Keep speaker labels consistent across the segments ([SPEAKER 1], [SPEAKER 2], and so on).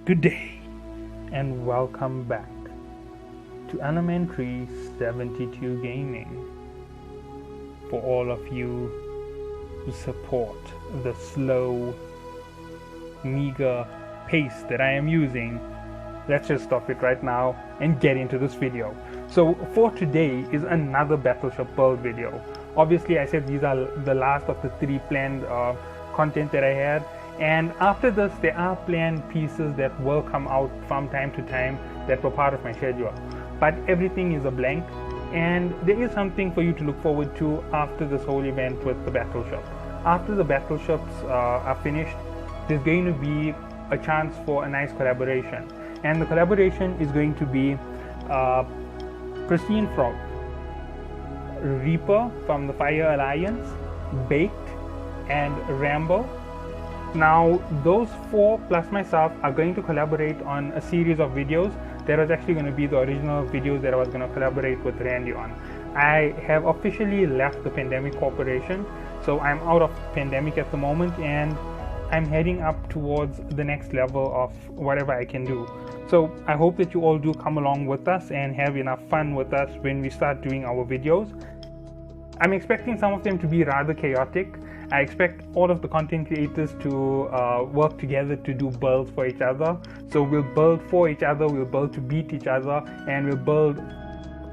[SPEAKER 1] Good day and welcome back to Elementary 72 Gaming. For all of you who support the slow, meager pace that I am using, let's just stop it right now and get into this video. So for today is another Battleship build video. Obviously I said these are the last of the 3 planned content that I had, and after this there are planned pieces that will come out from time to time that were part of my schedule, but everything is a blank, and there is something for you to look forward to after this whole event with the Battleship. After the Battleships are finished, there's going to be a chance for a nice collaboration, and the collaboration is going to be Pristine Frog, Reaper from the Fire Alliance, Baked, and Rambo. Now those 4 plus myself are going to collaborate on a series of videos that was actually going to be the original videos that I was going to collaborate with Randy on. I have officially left the Pandemic Corporation, so I'm out of Pandemic at the moment, and I'm heading up towards the next level of whatever I can do. So I hope that you all do come along with us and have enough fun with us when we start doing our videos. I'm expecting some of them to be rather chaotic. I expect all of the content creators to work together to do builds for each other. So we'll build for each other, we'll build to beat each other, and we'll build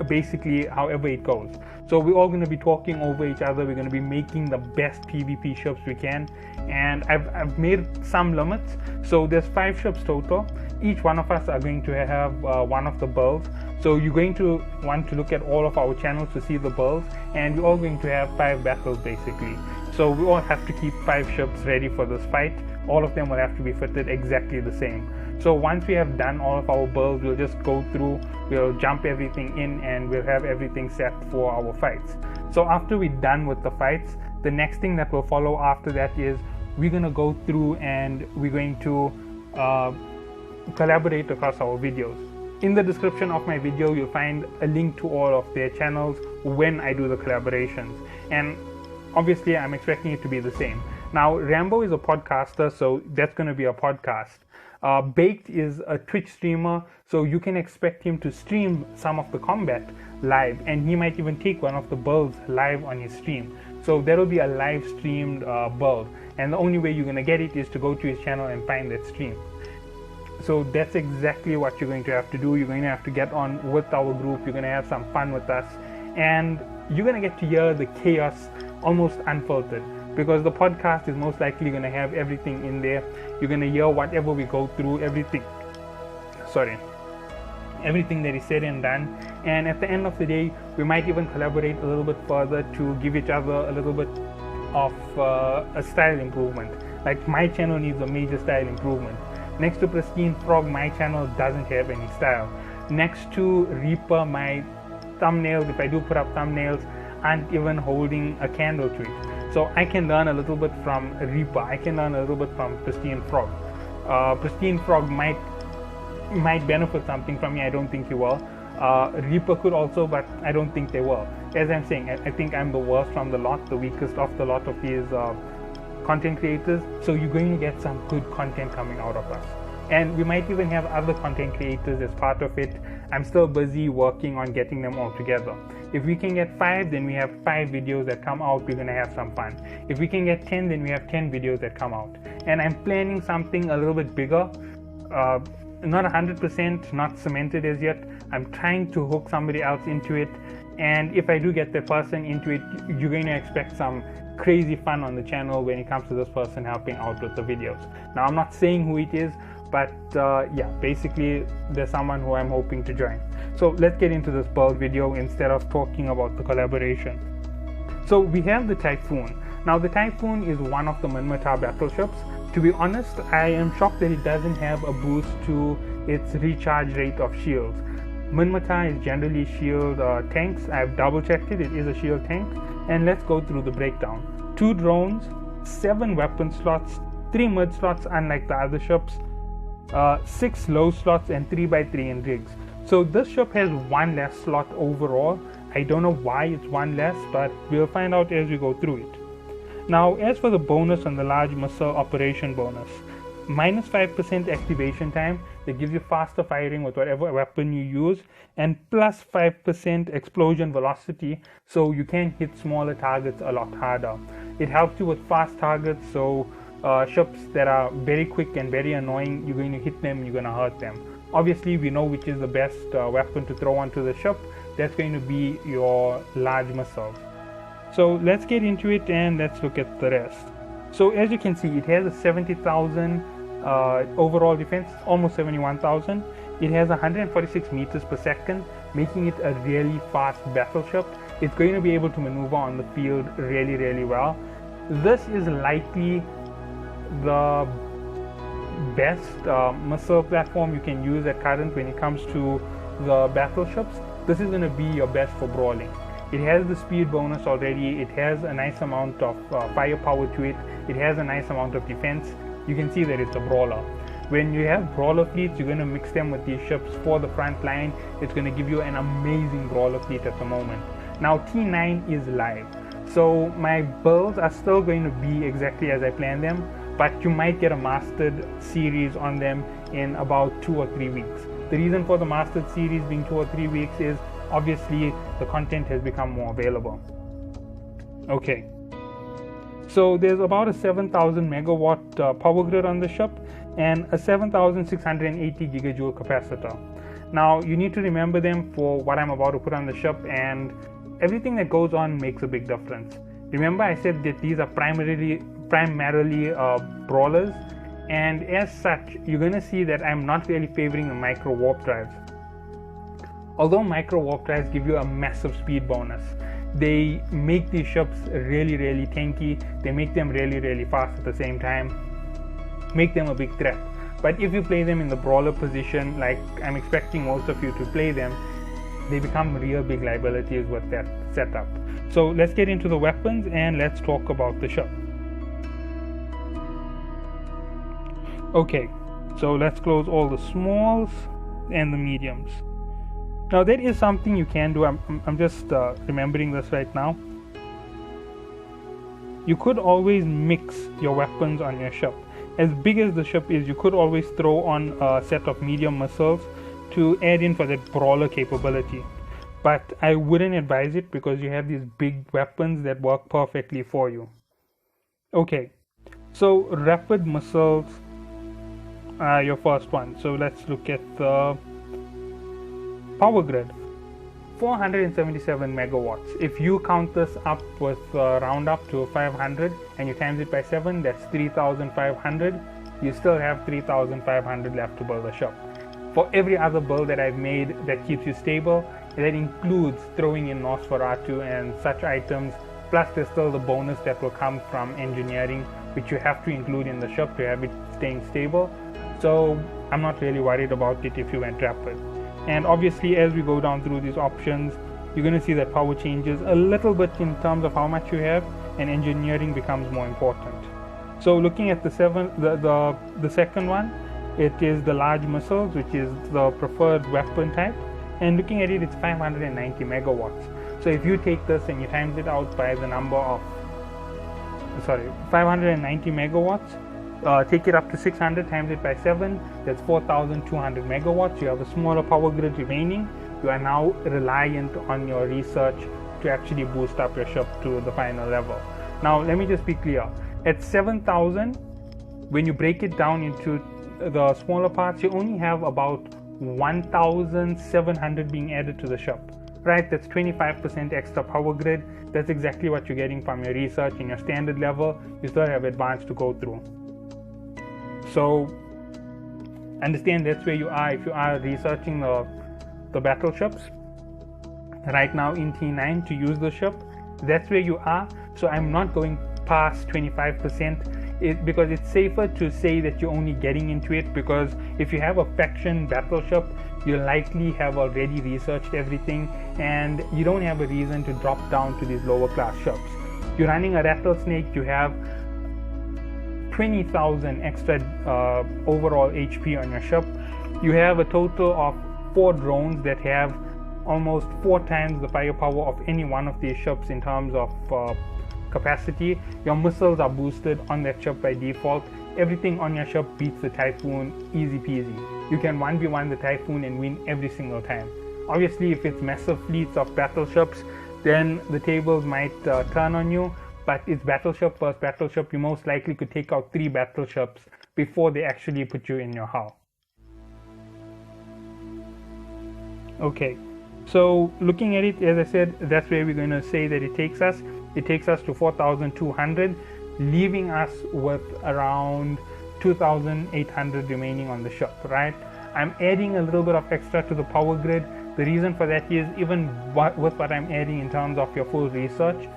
[SPEAKER 1] basically however it goes. So we're all going to be talking over each other. We're going to be making the best PvP ships we can, and I've made some limits. So there's 5 ships total. Each one of us are going to have one of the builds. So you're going to want to look at all of our channels to see the builds, and we're all going to have 5 battles basically. So we all have to keep 5 ships ready for this fight. All of them will have to be fitted exactly the same. So once we have done all of our builds, we'll just go through, we'll jump everything in, and we'll have everything set for our fights. So after we're done with the fights, the next thing that will follow after that is we're going to go through and we're going to collaborate across our videos. In the description of my video, you'll find a link to all of their channels when I do the collaborations, and obviously I'm expecting it to be the same. Now Rambo is a podcaster, so that's going to be a podcast. Baked is a Twitch streamer, so you can expect him to stream some of the combat live, and he might even take one of the builds live on his stream. So there will be a live streamed build, and the only way you're going to get it is to go to his channel and find that stream. So that's exactly what you're going to have to do. You're going to have to get on with our group. You're going to have some fun with us, and you're going to get to hear the chaos almost unfiltered, because the podcast is most likely going to have everything in there. You're going to hear whatever we go through, everything that is said and done, and at the end of the day we might even collaborate a little bit further to give each other a little bit of a style improvement. Like my channel needs a major style improvement. Next to Pristine Frog, my channel doesn't have any style. Next to Reaper, my thumbnails, if I do put up thumbnails, aren't even holding a candle to it. So I can learn a little bit from Reaper, I can learn a little bit from Pristine Frog. Pristine Frog might benefit something from me. I don't think he will. Reaper could also, but I don't think they will. As I'm saying, I think I'm the worst from the lot, the weakest of the lot of these content creators. So you're going to get some good content coming out of us, and we might even have other content creators as part of it. I'm still busy working on getting them all together. If we can get 5, then we have 5 videos that come out. We're going to have some fun. If we can get 10, then we have 10 videos that come out. And I'm planning something a little bit bigger, not 100%, not cemented as yet. I'm trying to hook somebody else into it, and if I do get the person into it, you're going to expect some crazy fun on the channel when it comes to this person helping out with the videos. Now I'm not saying who it is, but yeah, basically there's someone who I'm hoping to join. So let's get into this build video instead of talking about the collaboration. So we have the Typhoon. Now the Typhoon is one of the Minmatar battleships. To be honest, I am shocked that it doesn't have a boost to its recharge rate of shields. Minmatar is generally shield tanks. I've double checked it, it is a shield tank. And let's go through the breakdown. 2 drones, 7 weapon slots, 3 mid slots unlike the other ships, 6 low slots, and 3x3 in rigs. So this ship has 1 less slot overall. I don't know why it's 1 less, but we'll find out as we go through it. Now as for the bonus on the large missile operation bonus, minus 5% activation time that gives you faster firing with whatever weapon you use, and plus 5% explosion velocity, so you can hit smaller targets a lot harder. It helps you with fast targets, so ships that are very quick and very annoying, you're going to hit them, you're going to hurt them. Obviously, we know which is the best weapon to throw onto the ship. That's going to be your large missiles. So let's get into it and let's look at the rest. So as you can see, it has a 70,000 overall defense, almost 71,000. It has 146 meters per second, making it a really fast battleship. It's going to be able to maneuver on the field really, really well. This is likely the best missile platform you can use at current when it comes to the battleships. This is going to be your best for brawling. It has the speed bonus already. It has a nice amount of firepower to it. It has a nice amount of defense. You can see that it's a brawler. When you have brawler fleets, you're going to mix them with these ships for the front line. It's going to give you an amazing brawler fleet at the moment. Now T9 is live, so my builds are still going to be exactly as I planned them, but you might get a mastered series on them in about 2 or 3 weeks. The reason for the mastered series being 2 or 3 weeks is obviously the content has become more available. Okay, so there's about a 7,000 megawatt power grid on the ship and a 7,680 gigajoule capacitor. Now you need to remember them for what I'm about to put on the ship, and everything that goes on makes a big difference. Remember I said that these are primarily brawlers, and as such you're going to see that I'm not really favoring the micro warp drives. Although micro warp drives give you a massive speed bonus, they make these ships really, really tanky. They make them really, really fast at the same time, make them a big threat. But if you play them in the brawler position, like I'm expecting most of you to play them, they become real big liabilities with that setup. So let's get into the weapons and let's talk about the ship. Okay, so let's close all the smalls and the mediums. Now that is something you can do. I'm just remembering this right now. You could always mix your weapons on your ship. As big as the ship is, you could always throw on a set of medium missiles to add in for that brawler capability. But I wouldn't advise it because you have these big weapons that work perfectly for you. Okay, so rapid missiles are your first one. So let's look at the power grid. 477 megawatts. If you count this up with round up to 500 and you times it by 7, that's 3,500. You still have 3,500 left to build a ship. For every other build that I've made that keeps you stable, that includes throwing in Nosferatu and such items, plus there's still the bonus that will come from engineering, which you have to include in the ship to have it staying stable. So I'm not really worried about it if you went rapid. And obviously as we go down through these options, you're going to see that power changes a little bit in terms of how much you have, and engineering becomes more important. So looking at the second one, it is the large missiles, which is the preferred weapon type, and looking at it, it's 590 megawatts. So if you take this and you times it out by the number of 590 megawatts, take it up to 600, times it by 7, that's 4,200 megawatts. You have a smaller power grid remaining. You are now reliant on your research to actually boost up your ship to the final level. Now let me just be clear, at 7,000, when you break it down into the smaller parts, you only have about 1,700 being added to the ship, right? That's 25% extra power grid. That's exactly what you're getting from your research. In your standard level, you still have advanced to go through. So understand that's where you are if you are researching the battleships right now in T9 to use the ship. That's where you are. So I'm not going past 25%, because it's safer to say that you're only getting into it, because if you have a faction battleship, you likely have already researched everything and you don't have a reason to drop down to these lower class ships. You're running a rattlesnake, you have 20,000 extra overall HP on your ship. You have a total of 4 drones that have almost 4 times the firepower of any one of these ships in terms of capacity. Your missiles are boosted on that ship by default. Everything on your ship beats the Typhoon easy peasy. You can 1v1 the Typhoon and win every single time. Obviously, if it's massive fleets of battleships, then the tables might turn on you, but it's battleship versus battleship. You most likely could take out 3 battleships before they actually put you in your hull. Okay, so looking at it, as I said, that's where we're going to say that it takes us. It takes us to 4,200, leaving us with around 2,800 remaining on the ship, right? I'm adding a little bit of extra to the power grid. The reason for that is, even with what I'm adding in terms of your full research,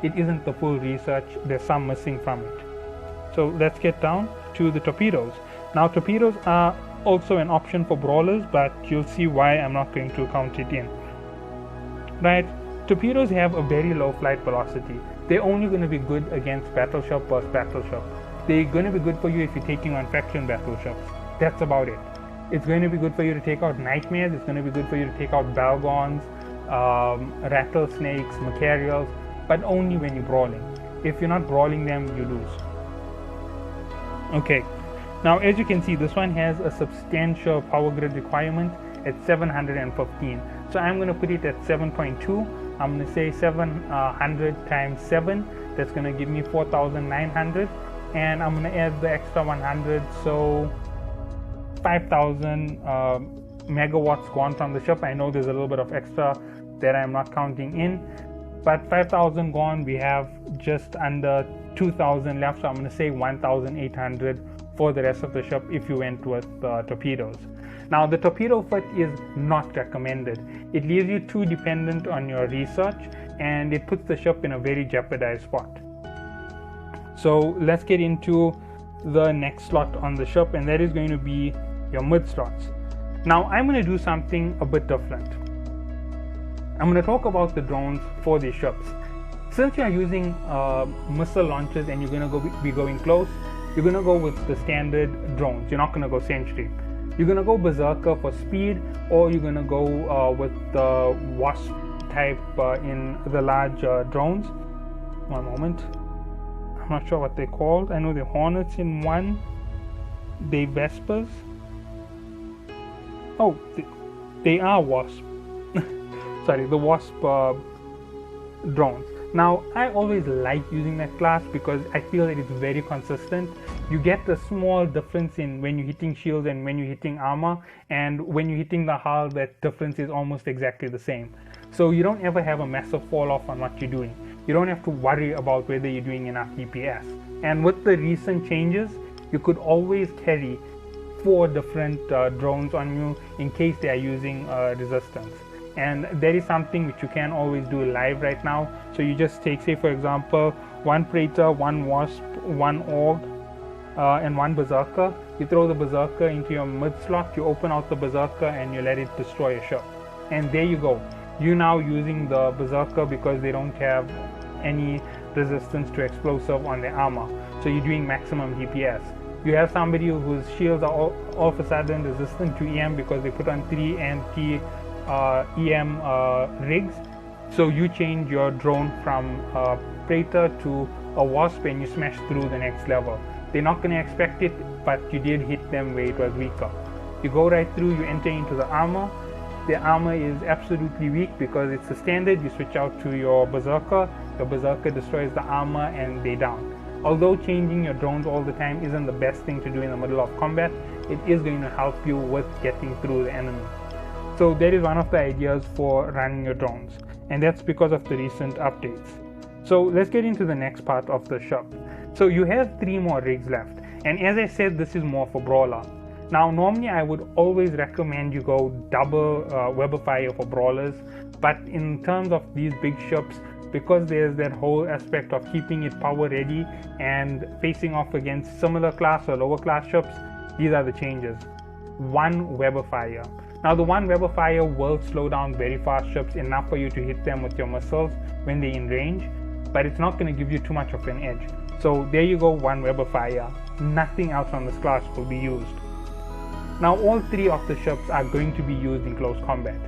[SPEAKER 1] it isn't the full research. There's some missing from it. So let's get down to the torpedoes. Now, torpedoes are also an option for brawlers, but you'll see why I'm not going to count it in. Right? Torpedoes have a very low flight velocity. They're only going to be good against battleship versus battleship. They're going to be good for you if you're taking on faction battleships. That's about it. It's going to be good for you to take out nightmares. It's going to be good for you to take out Balgons, rattlesnakes, Macarials, but only when you're brawling. If you're not brawling them, you lose. Okay, now as you can see, this one has a substantial power grid requirement at 715. So I'm going to put it at 7.2. I'm going to say 700 times 7. That's going to give me 4,900. And I'm going to add the extra 100, so 5,000 megawatts gone from the ship. I know there's a little bit of extra that I'm not counting in, but 5,000 gone. We have just under 2,000 left, so I'm going to say 1,800 for the rest of the ship if you went with torpedoes. Now, the torpedo fit is not recommended. It leaves you too dependent on your research, and it puts the ship in a very jeopardized spot. So let's get into the next slot on the ship, and that is going to be your mid slots. Now, I'm going to do something a bit different. I'm going to talk about the drones for these ships. Since you're using missile launchers and you're going to be going close, you're going to go with the standard drones. You're not going to go Sentry. You're going to go Berserker for speed, or you're going to go with the Wasp type in the large drones. One moment. I'm not sure what they're called. I know they're Hornets in one. They Vespers. Oh, they are Wasp. Sorry, the Wasp drones. Now, I always like using that class because I feel that it's very consistent. You get a small difference in when you're hitting shields and when you're hitting armor, and when you're hitting the hull, that difference is almost exactly the same. So you don't ever have a massive fall off on what you're doing. You don't have to worry about whether you're doing enough DPS. And with the recent changes, you could always carry 4 different drones on you in case they are using resistance. And that is something which you can always do live right now. So you just take, say for example, 1 Praetor, 1 Wasp, 1 Org, and 1 Berserker. You throw the Berserker into your mid slot, you open out the Berserker and you let it destroy a ship. And there you go. You're now using the Berserker because they don't have any resistance to explosive on their armor. So you're doing maximum DPS. You have somebody whose shields are all of a sudden resistant to EM because they put on 3 anti EM rigs. So you change your drone from Praetor to a Wasp and you smash through the next level. They're not going to expect it, but you did hit them where it was weaker. You go right through, you enter into the armor. The armor is absolutely weak because it's a standard. You switch out to your Berserker. The Berserker destroys the armor and they down. Although changing your drones all the time isn't the best thing to do in the middle of combat, it is going to help you with getting through the enemy. So that is one of the ideas for running your drones, and that's because of the recent updates. So let's get into the next part of the shop. So you have 3 more rigs left, and as I said, this is more for brawler. Now normally I would always recommend you go double Weber Fire for brawlers, but in terms of these big ships, because there's that whole aspect of keeping it power ready and facing off against similar class or lower class ships, these are the changes. 1 Weber Fire. Now the 1 Weber Fire will slow down very fast ships enough for you to hit them with your missiles when they're in range, but it's not going to give you too much of an edge. So there you go, 1 Weber Fire. Nothing else on this class will be used. Now all 3 of the ships are going to be used in close combat.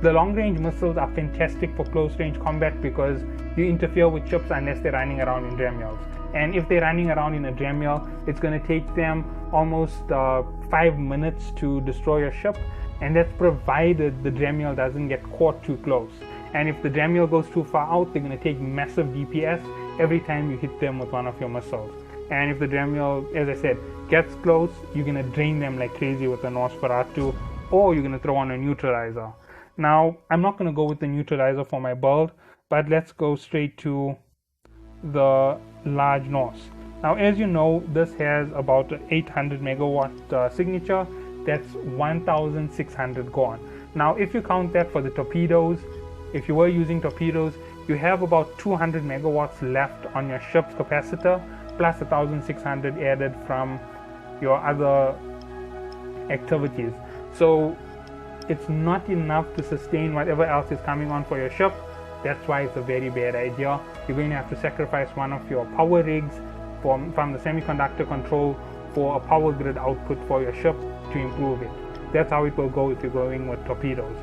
[SPEAKER 1] The long-range missiles are fantastic for close-range combat because you interfere with ships unless they're running around in Dremels. And if they're running around in a Dremel, it's going to take them almost 5 minutes to destroy your ship, and that's provided the Dremel doesn't get caught too close. And if the Dremel goes too far out, they're going to take massive DPS every time you hit them with one of your missiles. And if the Dremel, as I said, gets close, you're going to drain them like crazy with the Nosferatu, or you're going to throw on a neutralizer. Now, I'm not going to go with the neutralizer for my build, but let's go straight to the large Norse. Now, as you know, this has about 800 megawatt signature. That's 1,600 gone. Now, if you count that for the torpedoes, if you were using torpedoes, you have about 200 megawatts left on your ship's capacitor, plus 1,600 added from your other activities. So it's not enough to sustain whatever else is coming on for your ship. That's why it's a very bad idea. You're going to have to sacrifice one of your power rigs from the semiconductor control for a power grid output for your ship to improve it. That's how it will go if you're going with torpedoes.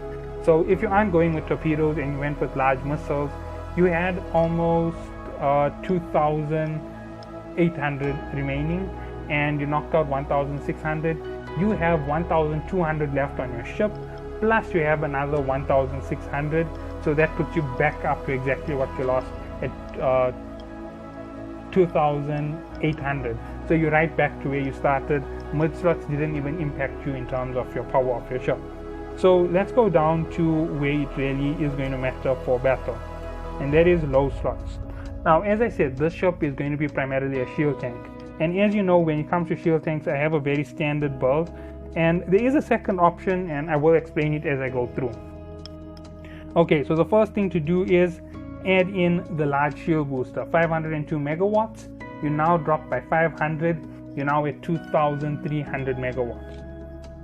[SPEAKER 1] So if you aren't going with torpedoes and you went with large missiles, you had almost 2,800 remaining, and you knocked out 1,600. You have 1,200 left on your ship, plus you have another 1,600. So that puts you back up to exactly what you lost at 2,800. So you're right back to where you started. Mid slots didn't even impact you in terms of your power of your ship. So let's go down to where it really is going to matter for battle, and that is low slots. Now, as I said, this ship is going to be primarily a shield tank. And as you know, when it comes to shield tanks, I have a very standard build, and there is a second option, and I will explain it as I go through. Okay, so the first thing to do is add in the large shield booster, 502 megawatts. You now drop by 500. You're now at 2,300 megawatts.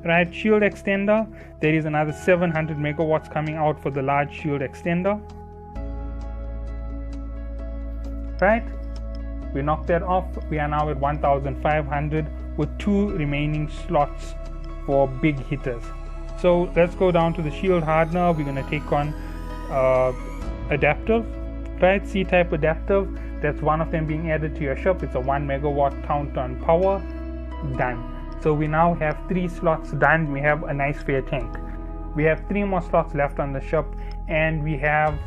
[SPEAKER 1] Right, shield extender. There is another 700 megawatts coming out for the large shield extender. Right, we knocked that off. We are now at 1,500 with 2 remaining slots for big hitters. So let's go down to the shield hardener. We're going to take on adaptive, right? C-type adaptive. That's one of them being added to your ship. It's a 1 megawatt count on power. Done. So we now have 3 slots done. We have a nice fair tank. We have 3 more slots left on the ship, and we have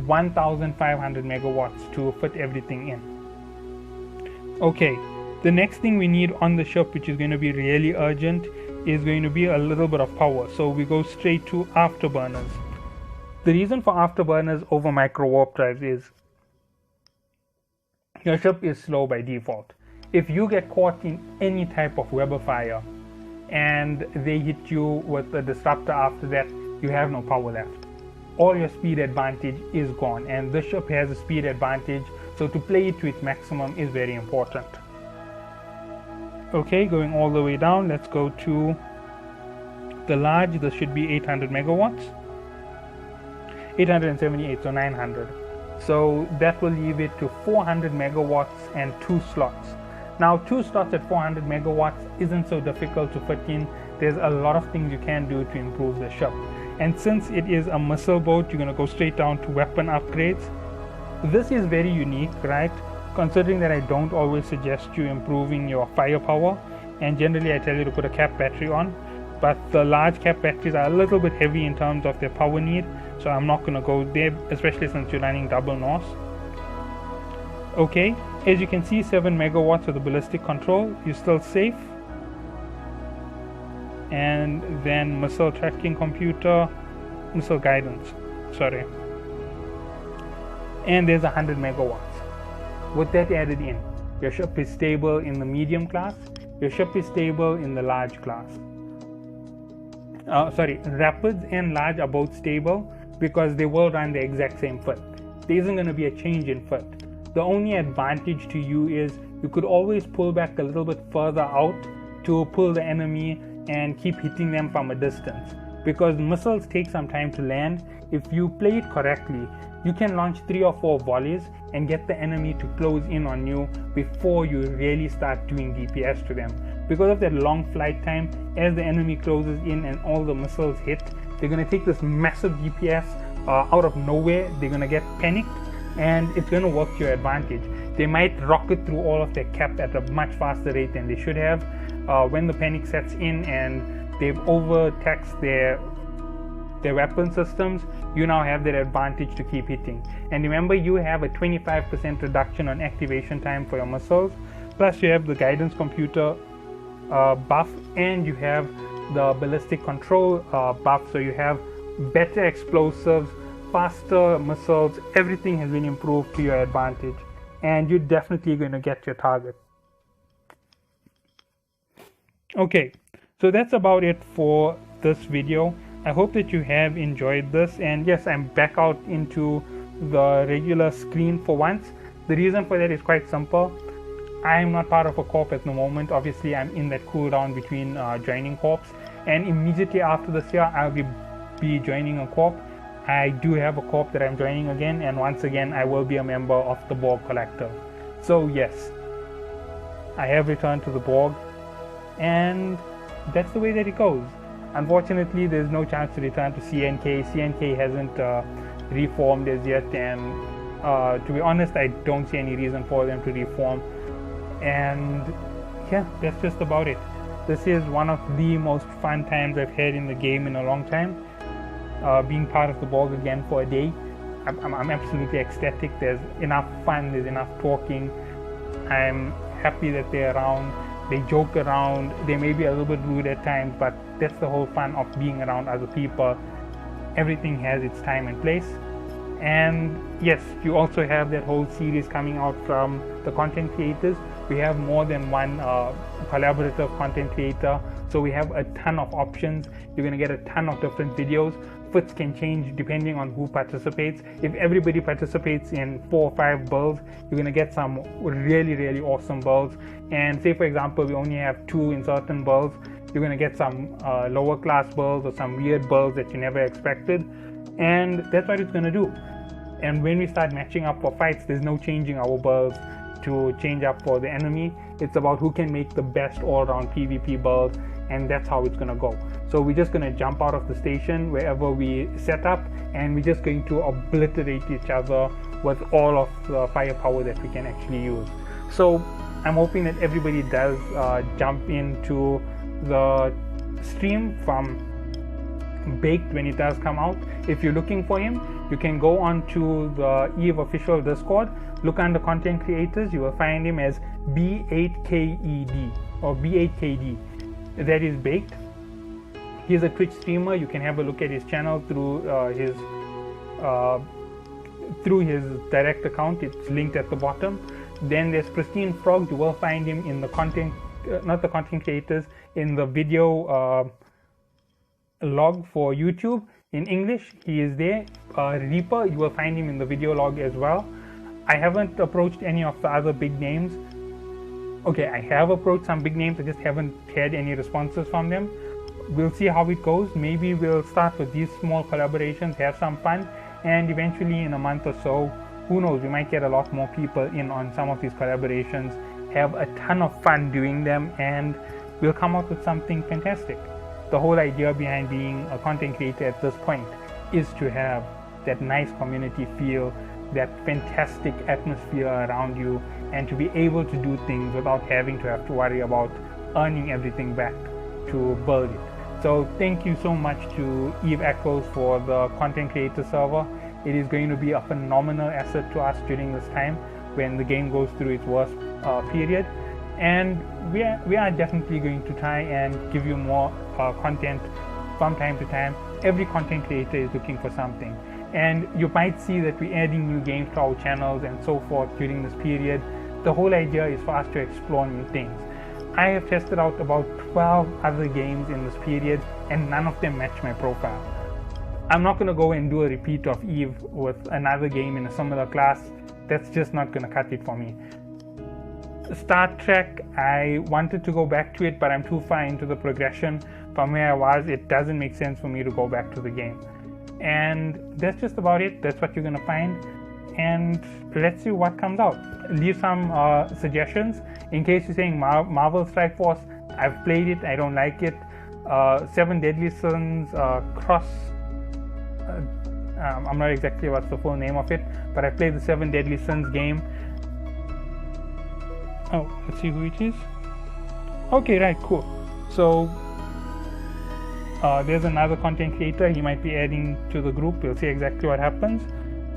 [SPEAKER 1] 1,500 megawatts to fit everything in. Okay, the next thing we need on the ship, which is going to be really urgent, is going to be a little bit of power. So we go straight to afterburners. The reason for afterburners over micro warp drives is your ship is slow by default. If you get caught in any type of web of fire and they hit you with a disruptor after that, you have no power left. All your speed advantage is gone, and this ship has a speed advantage, so to play it to its maximum is very important. Okay, going all the way down, let's go to the large. This should be 800 megawatts. 878, so 900. So that will leave it to 400 megawatts and 2 slots. Now 2 slots at 400 megawatts isn't so difficult to fit in. There's a lot of things you can do to improve the ship. And since it is a missile boat, you're going to go straight down to weapon upgrades. This is very unique, right? Considering that I don't always suggest you improving your firepower, and generally I tell you to put a cap battery on, but the large cap batteries are a little bit heavy in terms of their power need, so I'm not going to go there, especially since you're running double Norse. Okay, as you can see, 7 megawatts of the ballistic control. You're still safe. And then missile tracking computer, missile guidance, sorry. And there's 100 megawatts. With that added in, your ship is stable in the medium class. Your ship is stable in the large class. Rapids and large are both stable because they will run the exact same fit. There isn't going to be a change in fit. The only advantage to you is you could always pull back a little bit further out to pull the enemy and keep hitting them from a distance. Because missiles take some time to land, if you play it correctly, you can launch 3 or 4 volleys and get the enemy to close in on you before you really start doing DPS to them. because of that long flight time, as the enemy closes in and all the missiles hit, they're going to take this massive DPS out of nowhere. They're going to get panicked, and it's going to work to your advantage. They might rocket through all of their cap at a much faster rate than they should have. When the panic sets in and they've overtaxed their weapon systems, you now have that advantage to keep hitting. And remember, you have a 25% reduction on activation time for your missiles, plus you have the guidance computer buff, and you have the ballistic control buff, so you have better explosives, faster missiles. Everything has been improved to your advantage, and you're definitely going to get your target. Okay, so that's about it for this video. I hope that you have enjoyed this, and yes, I'm back out into the regular screen for once. The reason for that is quite simple. I'm not part of a corp at the moment. Obviously, I'm in that cooldown between joining corps, and immediately after this year, I'll be joining a corp. I do have a corp that I'm joining again, and once again, I will be a member of the Borg Collective. So yes, I have returned to the Borg, and that's the way that it goes. Unfortunately, there's no chance to return to CNK. CNK hasn't reformed as yet, and to be honest, I don't see any reason for them to reform. And yeah, that's just about it. This is one of the most fun times I've had in the game in a long time. Being part of the Borg again for a day, I'm absolutely ecstatic. There's enough fun, there's enough talking. I'm happy that they're around. They joke around, they may be a little bit rude at times, but that's the whole fun of being around other people. Everything has its time and place. And yes, you also have that whole series coming out from the content creators. We have more than one collaborative content creator, so we have a ton of options. You're going to get a ton of different videos. Fits can change depending on who participates. If everybody participates in 4 or 5 builds, you're going to get some really awesome builds. And say for example, we only have 2 in certain builds, you're going to get some lower class builds or some weird builds that you never expected, and that's what it's going to do. And when we start matching up for fights, there's no changing our builds to change up for the enemy. It's about who can make the best all-round PvP build, and that's how it's going to go. So we're just going to jump out of the station wherever we set up, and we're just going to obliterate each other with all of the firepower that we can actually use. So I'm hoping that everybody does jump into the stream from Baked when it does come out. If you're looking for him, you can go on to the EVE official Discord, look under content creators, you will find him as B8KED or B8KD. That is Baked. He's a Twitch streamer. You can have a look at his channel through his direct account. It's linked at the bottom. Then there's Pristine Frog. You will find him in the content, not the content creators, in the video log for YouTube in English. He is there. Reaper, you will find him in the video log as well. I haven't approached any of the other big names. Okay, I have approached some big names, I just haven't had any responses from them. We'll see how it goes. Maybe we'll start with these small collaborations, have some fun, and eventually in a month or so, who knows, we might get a lot more people in on some of these collaborations, have a ton of fun doing them, and we'll come up with something fantastic. The whole idea behind being a content creator at this point is to have that nice community feel, that fantastic atmosphere around you, and to be able to do things without having to have to worry about earning everything back to build it. So thank you so much to EVE Echoes for the content creator server. It is going to be a phenomenal asset to us during this time when the game goes through its worst period, and we are definitely going to try and give you more content from time to time. Every content creator is looking for something, and you might see that we're adding new games to our channels and so forth during this period. The whole idea is for us to explore new things. I have tested out about 12 other games in this period, and none of them match my profile. I'm not going to go and do a repeat of EVE with another game in a similar class. That's just not going to cut it for me. Star Trek, I wanted to go back to it, but I'm too far into the progression from where I was. It doesn't make sense for me to go back to the game. And that's just about it. That's what you're going to find. And let's see what comes out. Leave some suggestions. In case you're saying Marvel Strike Force, I've played it, I don't like it. Seven Deadly Sins cross, I'm not exactly what's the full name of it, but I played the Seven Deadly Sins game. Oh, let's see who it is. Okay, right, cool. So there's another content creator, he might be adding to the group. We'll see exactly what happens.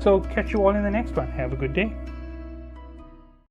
[SPEAKER 1] So catch you all in the next one. Have a good day.